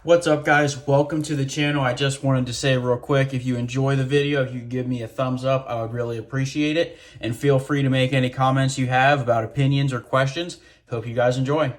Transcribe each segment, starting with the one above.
What's up, guys? Welcome to the channel. I just wanted to say real quick, if you enjoy the video, if you could give me a thumbs up, I would really appreciate it. And feel free to make any comments you have about opinions or questions. Hope you guys enjoy.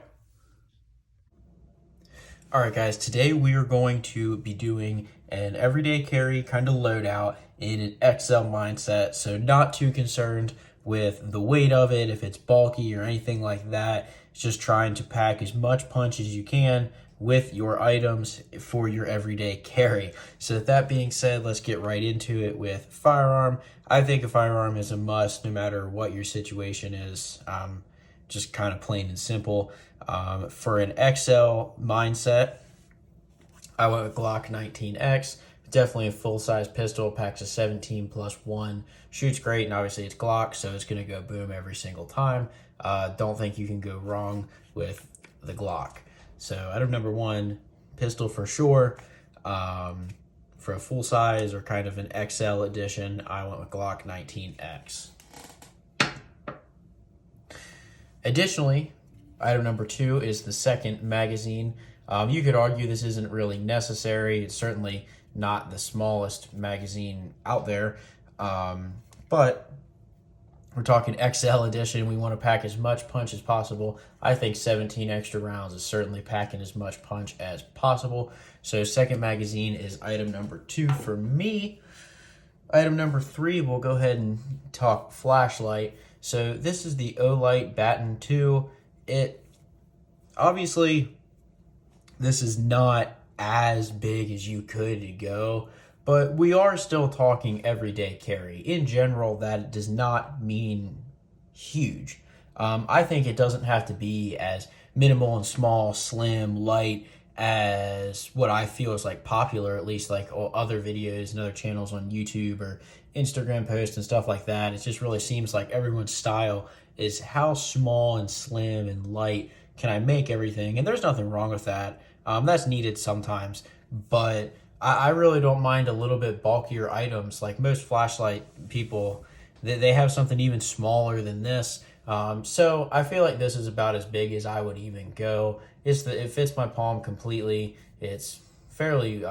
All right, guys, today we are going to be doing an everyday carry kind of loadout in an XL mindset. So not too concerned with the weight of it, if it's bulky or anything like that. It's just trying to pack as much punch as you can with your items for your everyday carry. So that being said, let's get right into it with firearm. I think a firearm is a must no matter what your situation is, just kind of plain and simple. For an XL mindset, I went with Glock 19X. Definitely a full-size pistol, packs a 17+1, shoots great, and obviously it's Glock, so it's going to go boom every single time. Don't think you can go wrong with the Glock. So item number one, pistol for sure. For a full size or kind of an XL edition, I went with Glock 19X. Additionally, item number two is the second magazine. You could argue this isn't really necessary. It's certainly not the smallest magazine out there, but we're talking XL edition. We want to pack as much punch as possible. I think 17 extra rounds is certainly packing as much punch as possible. So second magazine is item number two for me. Item number three, we'll go ahead and talk flashlight. So this is the Olight Baton 2. Obviously, this is not as big as you could go, but we are still talking everyday carry. In general, that does not mean huge. I think it doesn't have to be as minimal and small, slim, light as what I feel is like popular, at least like other videos and other channels on YouTube or Instagram posts and stuff like that. It just really seems like everyone's style is how small and slim and light can I make everything. And there's nothing wrong with that. That's needed sometimes, but I really don't mind a little bit bulkier items. Like most flashlight people, they have something even smaller than this. So I feel like this is about as big as I would even go. It fits my palm completely. It's fairly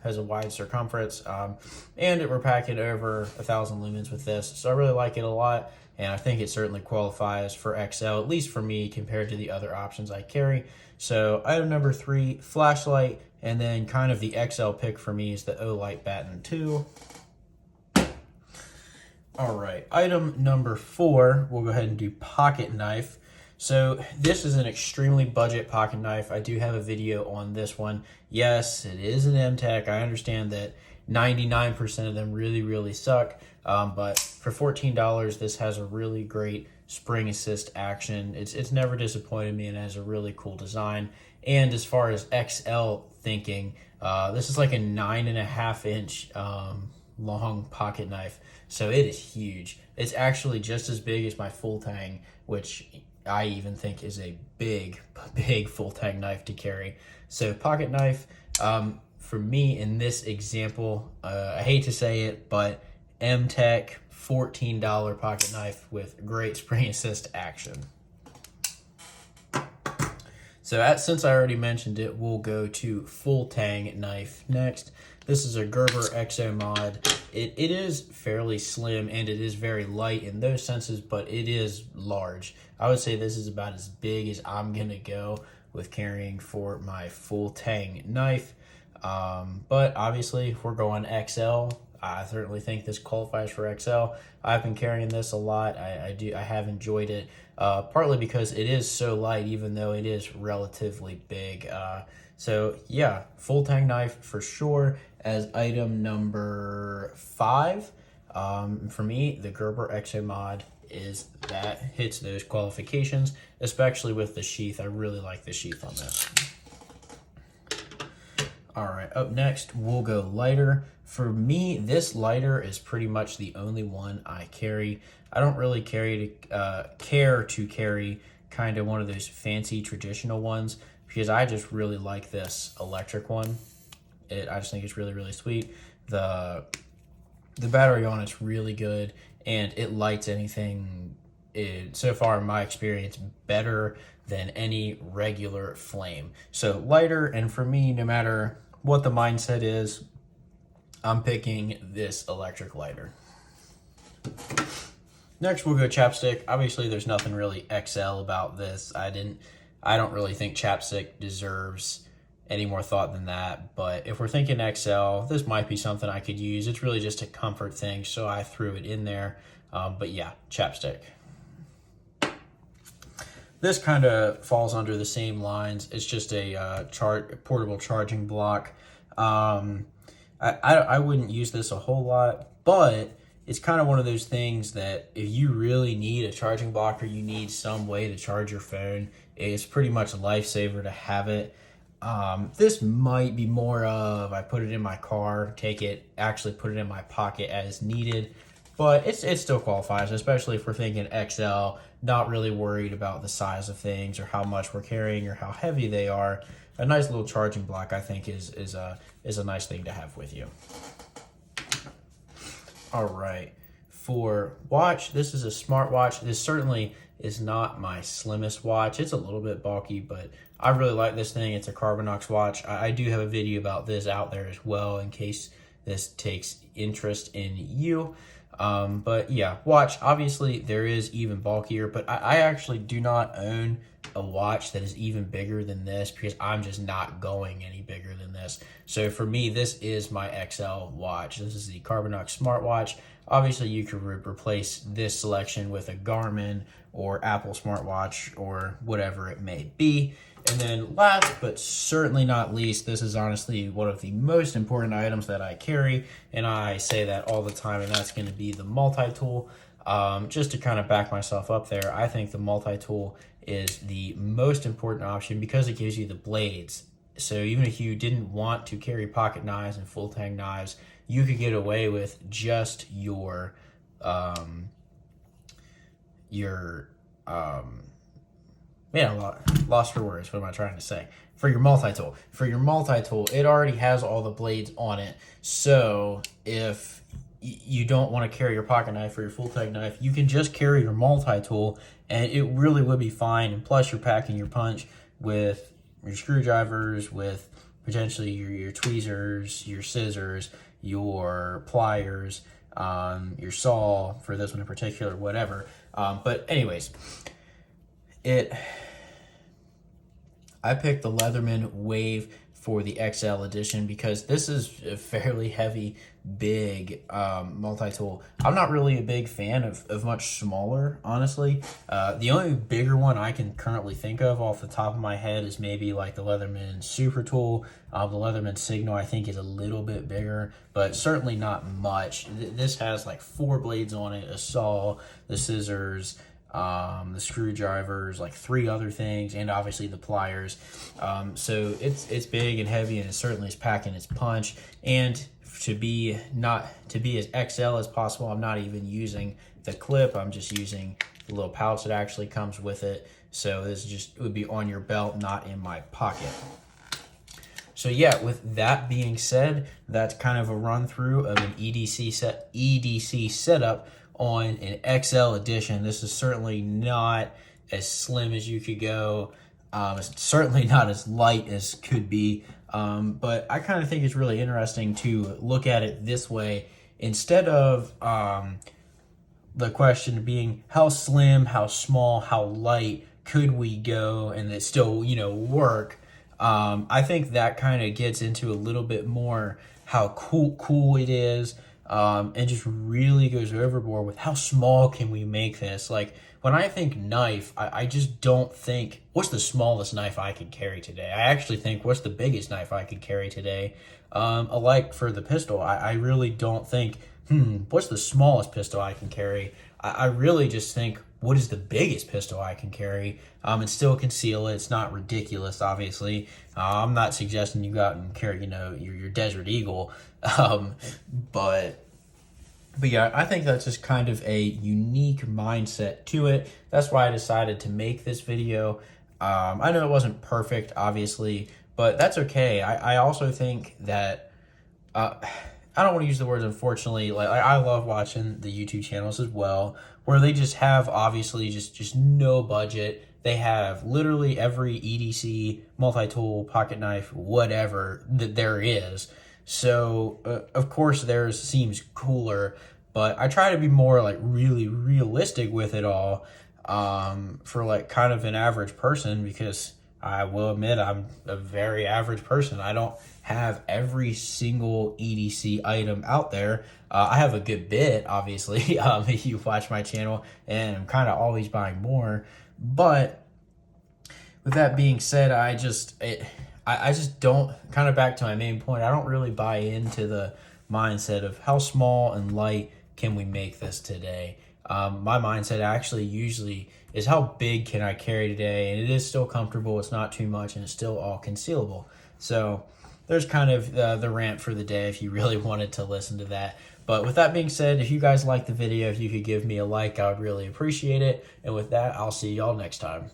has a wide circumference, and we're packing over 1,000 lumens with this. So I really like it a lot, and I think it certainly qualifies for XL, at least for me, compared to the other options I carry. So item number three, flashlight, and then kind of the XL pick for me is the Olight Baton 2. All right, item number four, we'll go ahead and do pocket knife. So this is an extremely budget pocket knife. I do have a video on this one. Yes, it is an M-Tech. I understand that 99% of them really, really suck. But for $14, this has a really great spring assist action. It's never disappointed me and has a really cool design. And as far as XL thinking, this is like a 9.5 inch long pocket knife. So it is huge. It's actually just as big as my Full-tang, which I even think is a big Full-tang knife to carry. So pocket knife, for me in this example, I hate to say it, but M-Tech $14 pocket knife with great spring assist action. So since I already mentioned it, we'll go to Full-tang knife next. This is a Gerber XO mod. It is fairly slim and it is very light in those senses, but it is large. I would say this is about as big as I'm gonna go with carrying for my Full-tang knife. But obviously, if we're going XL, I certainly think this qualifies for XL. I've been carrying this a lot. I have enjoyed it, partly because it is so light, even though it is relatively big. So yeah, Full-tang knife for sure. As item number five, for me, the Gerber XO mod hits those qualifications, especially with the sheath. I really like the sheath on this. All right, up next, we'll go lighter. For me, this lighter is pretty much the only one I carry. I don't really care to carry kind of one of those fancy traditional ones because I just really like this electric one. I just think it's really, really sweet. The battery on it's really good, and it lights anything so far in my experience, better than any regular flame. So lighter, and for me, no matter what the mindset is, I'm picking this electric lighter. Next, we'll go chapstick. Obviously, there's nothing really XL about this. I don't really think chapstick deserves any more thought than that. But if we're thinking XL, this might be something I could use. It's really just a comfort thing, so I threw it in there. But yeah, chapstick. This kind of falls under the same lines. It's just a portable charging block. I wouldn't use this a whole lot, but it's kind of one of those things that if you really need a charging block or you need some way to charge your phone, it's pretty much a lifesaver to have it. This might be more of, I put it in my car, actually put it in my pocket as needed, but it still qualifies, especially if we're thinking XL, not really worried about the size of things or how much we're carrying or how heavy they are. A nice little charging block, I think, is a nice thing to have with you. All right, for watch, this is a smartwatch. This certainly is not my slimmest watch. It's a little bit bulky, but I really like this thing. It's a Carbinox watch. I do have a video about this out there as well in case this takes interest in you. But yeah, watch, obviously there is even bulkier, but I actually do not own a watch that is even bigger than this because I'm just not going any bigger than this. So for me, this is my XL watch. This is the Carbinox smartwatch. Obviously you could replace this selection with a Garmin or Apple smartwatch or whatever it may be. And then last but certainly not least, this is honestly one of the most important items that I carry, and I say that all the time, and that's going to be the multi-tool. Just to kind of back myself up there, I think the multi-tool is the most important option because it gives you the blades. So even if you didn't want to carry pocket knives and full-tang knives, you could get away with just your man, lost for words. What am I trying to say? For your multi-tool. For your multi-tool, it already has all the blades on it. So if you don't want to carry your pocket knife or your full-tang knife, you can just carry your multi-tool, and it really would be fine. And plus, you're packing your punch with your screwdrivers, with potentially your tweezers, your scissors, your pliers, your saw for this one in particular, whatever. But anyways, I picked the Leatherman Wave for the XL edition because this is a fairly heavy, big multi-tool. I'm not really a big fan of much smaller, honestly. The only bigger one I can currently think of off the top of my head is maybe like the Leatherman Super Tool. The Leatherman Signal I think is a little bit bigger, but certainly not much. This has like 4 blades on it, a saw, the scissors, the screwdrivers, like 3 other things, and obviously the pliers. So it's big and heavy, and it certainly is packing its punch. And to be as XL as possible, I'm not even using the clip. I'm just using the little pouch that actually comes with it. So this it would be on your belt, not in my pocket. So yeah, with that being said, that's kind of a run through of an EDC setup on an XL edition. This is certainly not as slim as you could go. It's certainly not as light as could be. But I kind of think it's really interesting to look at it this way instead of the question being how slim, how small, how light could we go and it still, work. I think that kind of gets into a little bit more how cool it is. And just really goes overboard with how small can we make this. Like when I think knife, I just don't think what's the smallest knife I could carry today. I actually think what's the biggest knife I could carry today. Alike for the pistol, I really don't think what's the smallest pistol I can carry. I really just think what is the biggest pistol I can carry and still conceal it. It's not ridiculous, obviously. I'm not suggesting you go out and carry, your Desert Eagle. But yeah, I think that's just kind of a unique mindset to it. That's why I decided to make this video. I know it wasn't perfect, obviously, but that's okay. I also think that I don't want to use the words unfortunately. Like I love watching the YouTube channels as well, where they just have obviously just no budget. They have literally every EDC, multi-tool, pocket knife, whatever that there is. So of course theirs seems cooler, but I try to be more like really realistic with it all, for like kind of an average person, because I will admit I'm a very average person. I don't have every single EDC item out there. I have a good bit, obviously, if you watch my channel, and I'm kind of always buying more. But with that being said, I just don't, kind of back to my main point, I don't really buy into the mindset of how small and light can we make this today. My mindset actually usually is how big can I carry today, and it is still comfortable, it's not too much, and it's still all concealable. So there's kind of the rant for the day if you really wanted to listen to that. But with that being said, if you guys liked the video, if you could give me a like, I would really appreciate it. And with that, I'll see y'all next time.